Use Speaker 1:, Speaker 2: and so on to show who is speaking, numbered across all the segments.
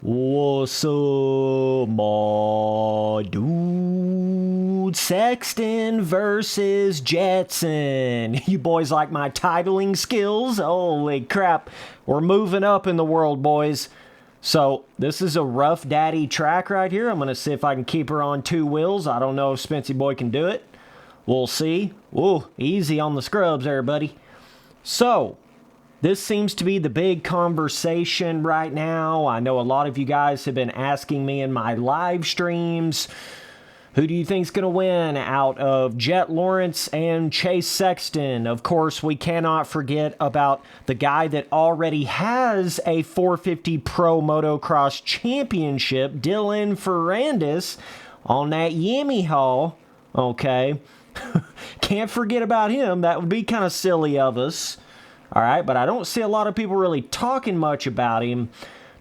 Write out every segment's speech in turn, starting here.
Speaker 1: What's up, my dude? Sexton versus Jettson. You boys like my titling skills? Holy crap. We're moving up in the world, boys. So, this is a rough daddy track right here. I'm going to see if I can keep her on two wheels. I don't know if Spency Boy can do it. We'll see. Ooh, easy on the scrubs there, buddy. So, this seems to be the big conversation right now. I know a lot of you guys have been asking me in my live streams, who do you think's going to win out of Jett Lawrence and Chase Sexton? Of course, we cannot forget about the guy that already has a 450 Pro Motocross Championship, Dylan Ferrandis, on that Yimmy haul. Okay. Can't forget about him. That would be kind of silly of us. All right, but I don't see a lot of people really talking much about him.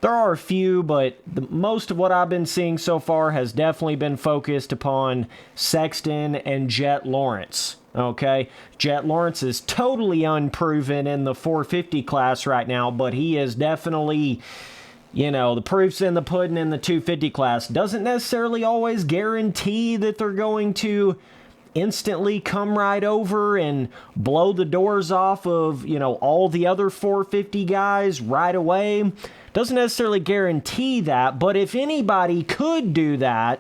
Speaker 1: There are a few, but most of what I've been seeing so far has definitely been focused upon Sexton and Jett Lawrence. Okay, Jett Lawrence is totally unproven in the 450 class right now, but he is definitely, you know, the proof's in the pudding in the 250 class. Doesn't necessarily always guarantee that they're going to instantly come right over and blow the doors off of, you know, all the other 450 guys right away. Doesn't necessarily guarantee that, but if anybody could do that,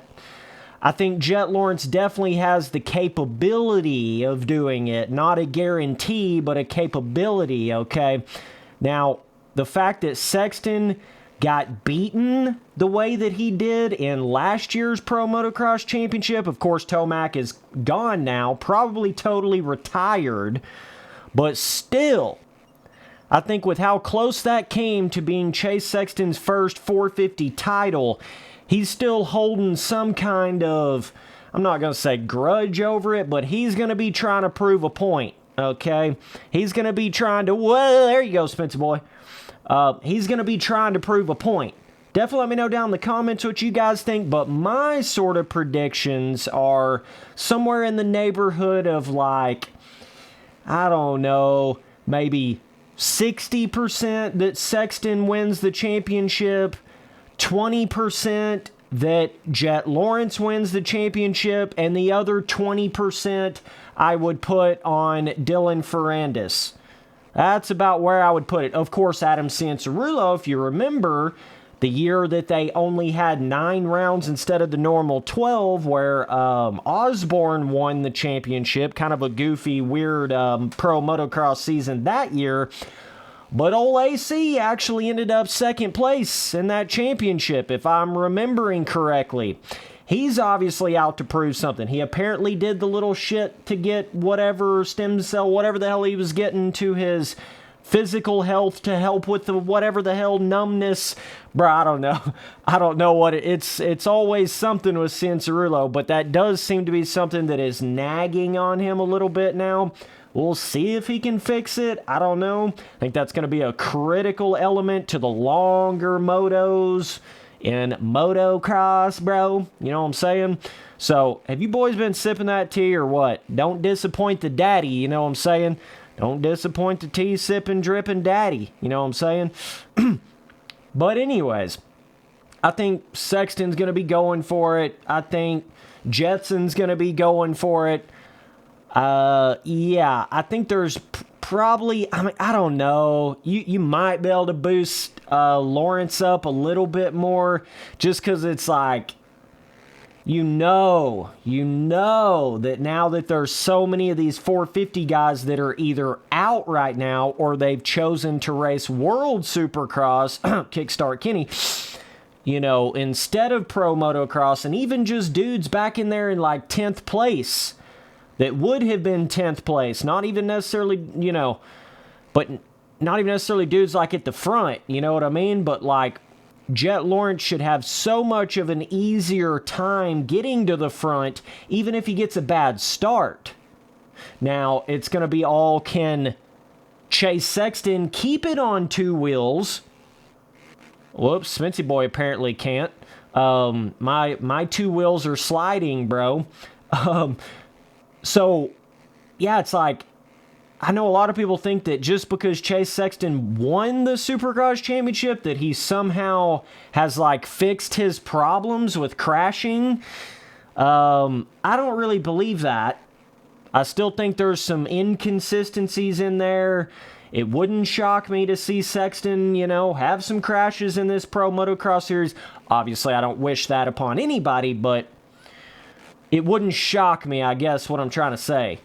Speaker 1: I think Jett Lawrence definitely has the capability of doing it. Not a guarantee, but a capability, okay? Now, the fact that Sexton got beaten the way that he did in last year's Pro Motocross Championship. Of course, Tomac is gone now, probably totally retired, but still, I think with how close that came to being Chase Sexton's first 450 title, he's still holding some kind of, I'm not going to say grudge over it, but he's going to be trying to prove a point, okay? He's going to be trying to, well, there you go, Spencer boy. He's going to be trying to prove a point. Definitely let me know down in the comments what you guys think, but my sort of predictions are somewhere in the neighborhood of like, I don't know, maybe 60% that Sexton wins the championship, 20% that Jett Lawrence wins the championship, and the other 20% I would put on Dylan Ferrandis. That's about where I would put it. Of course, Adam Cianciarulo, if you remember, the year that they only had 9 rounds instead of the normal 12, where Osborne won the championship, kind of a goofy, weird pro motocross season that year. But old AC actually ended up second place in that championship, if I'm remembering correctly. He's obviously out to prove something. He apparently did the little shit to get whatever stem cell, whatever the hell he was getting to his physical health to help with the whatever the hell numbness. Bro, I don't know. I don't know what it's always something with Cianciarulo, but that does seem to be something that is nagging on him a little bit now. We'll see if he can fix it. I don't know. I think that's going to be a critical element to the longer motos in Motocross, bro. You know what I'm saying? So, have you boys been sipping that tea or what? Don't disappoint the daddy, you know what I'm saying? Don't disappoint the tea sipping, dripping daddy, you know what I'm saying? But anyways, I think Sexton's going to be going for it. I think Jettson's going to be going for it. Yeah, I think there's probably, I mean, I don't know. You might be able to boost Lawrence up a little bit more, just because it's like, you know that now that there's so many of these 450 guys that are either out right now or they've chosen to race World Supercross, Kickstart Kenny, you know, instead of Pro Motocross, and even just dudes back in there in like 10th place that would have been 10th place, not even necessarily, you know, but not even necessarily dudes like at the front, you know what I mean? But like, Jett Lawrence should have so much of an easier time getting to the front, even if he gets a bad start. Now, it's going to be all, can Chase Sexton keep it on two wheels? Whoops, Spency Boy apparently can't. My two wheels are sliding, bro. So, yeah, it's like, I know a lot of people think that just because Chase Sexton won the Supercross championship that he somehow has like fixed his problems with crashing. I don't really believe that. I still think there's some inconsistencies in there. It wouldn't shock me to see Sexton, have some crashes in this Pro Motocross Series. Obviously, I don't wish that upon anybody, but it wouldn't shock me, I guess, what I'm trying to say.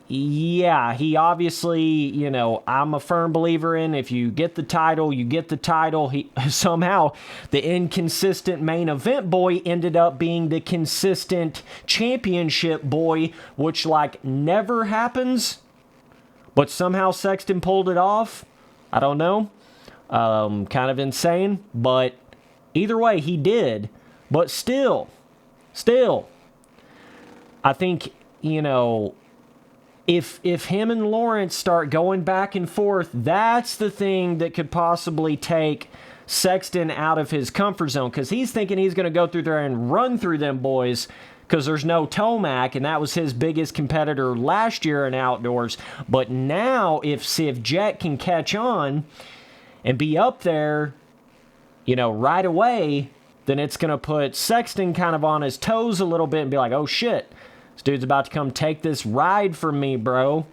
Speaker 1: Yeah, he obviously, I'm a firm believer in if you get the title, you get the title. He somehow, the inconsistent main event boy ended up being the consistent championship boy, which like never happens. But somehow Sexton pulled it off. I don't know. Kind of insane. But either way, he did. But still, I think, if him and Lawrence start going back and forth, that's the thing that could possibly take Sexton out of his comfort zone. Because he's thinking he's going to go through there and run through them boys, because there's no Tomac, and that was his biggest competitor last year in outdoors. But now, if Jett can catch on and be up there, right away, then it's going to put Sexton kind of on his toes a little bit and be like, oh shit, this dude's about to come take this ride from me, bro.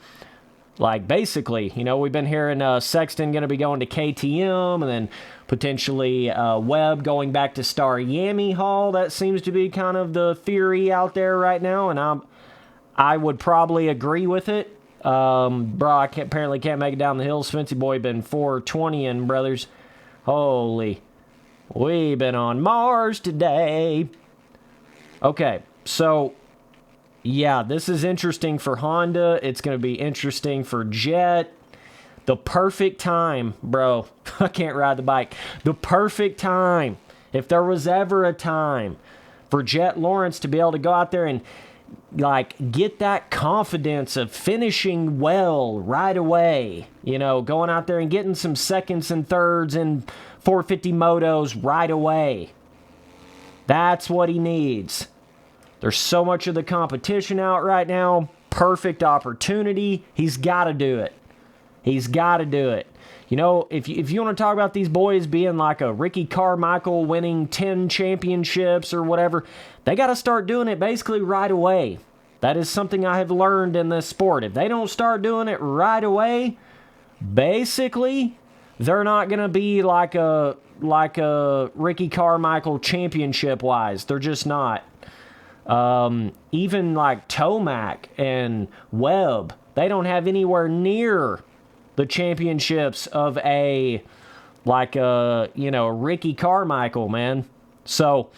Speaker 1: Like, basically, we've been hearing Sexton going to be going to KTM, and then potentially Webb going back to Star Yami Hall. That seems to be kind of the theory out there right now, and I would probably agree with it. Bro, I apparently can't make it down the hill. Svency boy been 420-ing, brothers. Holy, we've been on Mars today. Okay, so yeah, this is interesting for Honda. It's going to be interesting for Jett. The perfect time, bro. I can't ride the bike. The perfect time. If there was ever a time for Jett Lawrence to be able to go out there and get that confidence of finishing well right away. Going out there and getting some seconds and thirds in 450 motos right away. That's what he needs. There's so much of the competition out right now. Perfect opportunity. He's got to do it. He's got to do it. If you want to talk about these boys being like a Ricky Carmichael winning 10 championships or whatever, they got to start doing it basically right away. That is something I have learned in this sport. If they don't start doing it right away, basically, they're not going to be like a Ricky Carmichael championship-wise. They're just not. Even like Tomac and Webb, they don't have anywhere near the championships of a Ricky Carmichael, man. So,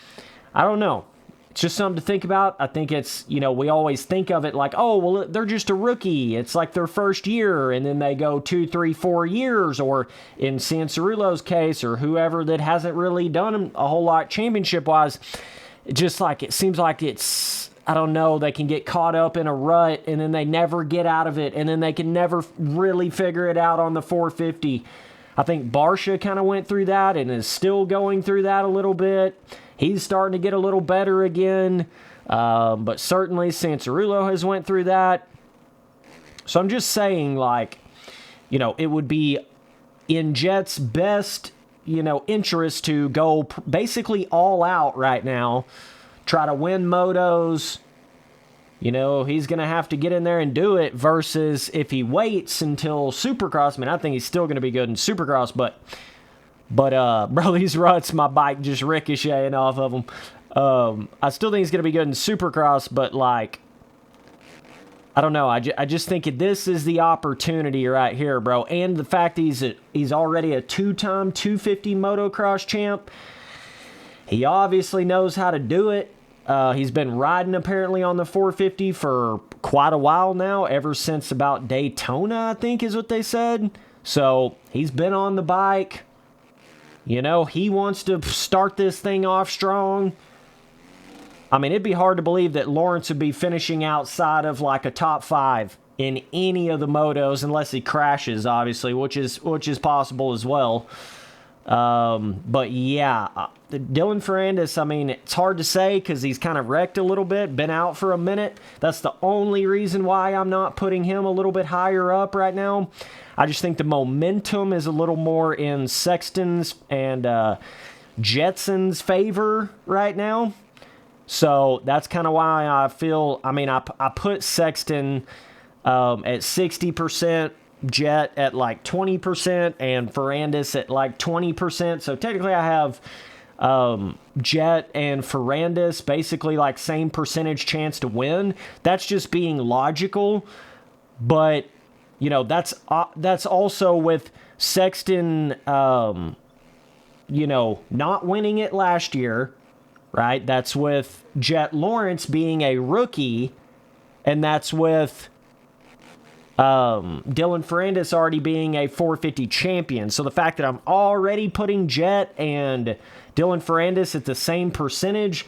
Speaker 1: I don't know. It's just something to think about. I think it's, we always think of it like, oh, well, they're just a rookie. It's like their first year, and then they go 2, 3, 4 years, or in Sansarulo's case, or whoever that hasn't really done a whole lot championship-wise, just like it seems like it's, I don't know, they can get caught up in a rut, and then they never get out of it, and then they can never really figure it out on the 450. I think Barcia kind of went through that and is still going through that a little bit. He's starting to get a little better again, but certainly Sansarulo has went through that. So I'm just saying, it would be in Jett's best, interest to go basically all out right now, try to win motos. He's going to have to get in there and do it, versus if he waits until Supercross. I mean, I think he's still going to be good in Supercross, but bro, these ruts, my bike just ricocheting off of them. I still think he's going to be good in Supercross, but I don't know. I just think this is the opportunity right here, bro. And the fact he's already a 2-time 250 motocross champ. He obviously knows how to do it. He's been riding apparently on the 450 for quite a while now, ever since about Daytona, I think is what they said. So he's been on the bike. He wants to start this thing off strong. I mean, it'd be hard to believe that Lawrence would be finishing outside of like a top 5 in any of the motos, unless he crashes, obviously, which is possible as well. But yeah, Dylan Ferrandis, I mean, it's hard to say because he's kind of wrecked a little bit, been out for a minute. That's the only reason why I'm not putting him a little bit higher up right now. I just think the momentum is a little more in Sexton's and Jettson's favor right now. So that's kind of why I feel, I mean, I put Sexton at 60%, Jett at like 20%, and Ferrandis at like 20%. So technically I have Jett and Ferrandis basically like same percentage chance to win. That's just being logical. But, you know, that's also with Sexton, you know, not winning it last year, right? That's with Jett Lawrence being a rookie, and that's with Dylan Ferrandis already being a 450 champion. So the fact that I'm already putting Jett and Dylan Ferrandis at the same percentage,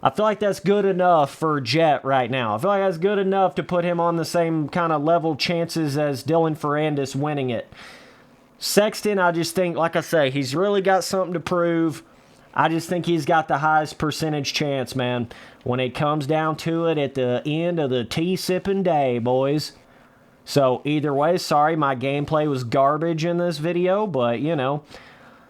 Speaker 1: I feel like that's good enough for Jett right now. I feel like that's good enough to put him on the same kind of level chances as Dylan Ferrandis winning it. Sexton, I just think, like I say, he's really got something to prove. I just think he's got the highest percentage chance, man, when it comes down to it at the end of the tea-sipping day, boys. So either way, sorry, my gameplay was garbage in this video, but, you know,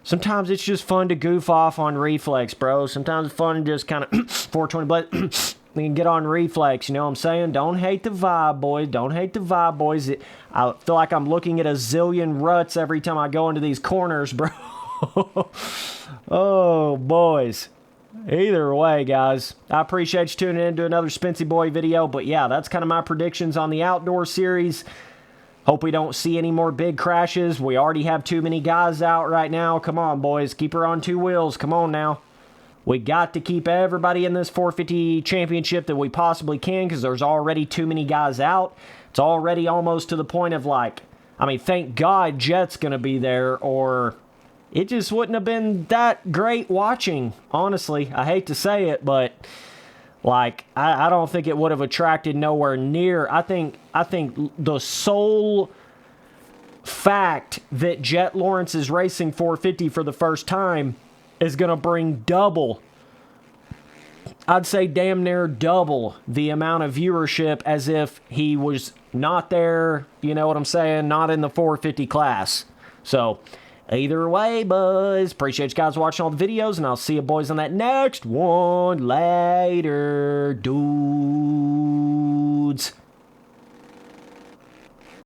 Speaker 1: sometimes it's just fun to goof off on reflex, bro. Sometimes it's fun to just kind of 420, but you can get on reflex, you know what I'm saying? Don't hate the vibe, boys. Don't hate the vibe, boys. I feel like I'm looking at a zillion ruts every time I go into these corners, bro. Oh, boys. Either way, guys, I appreciate you tuning in to another Spency Boy video. But yeah, that's kind of my predictions on the outdoor series. Hope we don't see any more big crashes. We already have too many guys out right now. Come on, boys. Keep her on two wheels. Come on now. We got to keep everybody in this 450 championship that we possibly can because there's already too many guys out. It's already almost to the point of like, I mean, thank God Jett's going to be there, or it just wouldn't have been that great watching, honestly. I hate to say it, but like I don't think it would have attracted nowhere near. I think the sole fact that Jett Lawrence is racing 450 for the first time is going to bring double, I'd say damn near double the amount of viewership as if he was not there, you know what I'm saying, not in the 450 class. So either way, boys, appreciate you guys watching all the videos, and I'll see you boys on that next one. Later, dudes.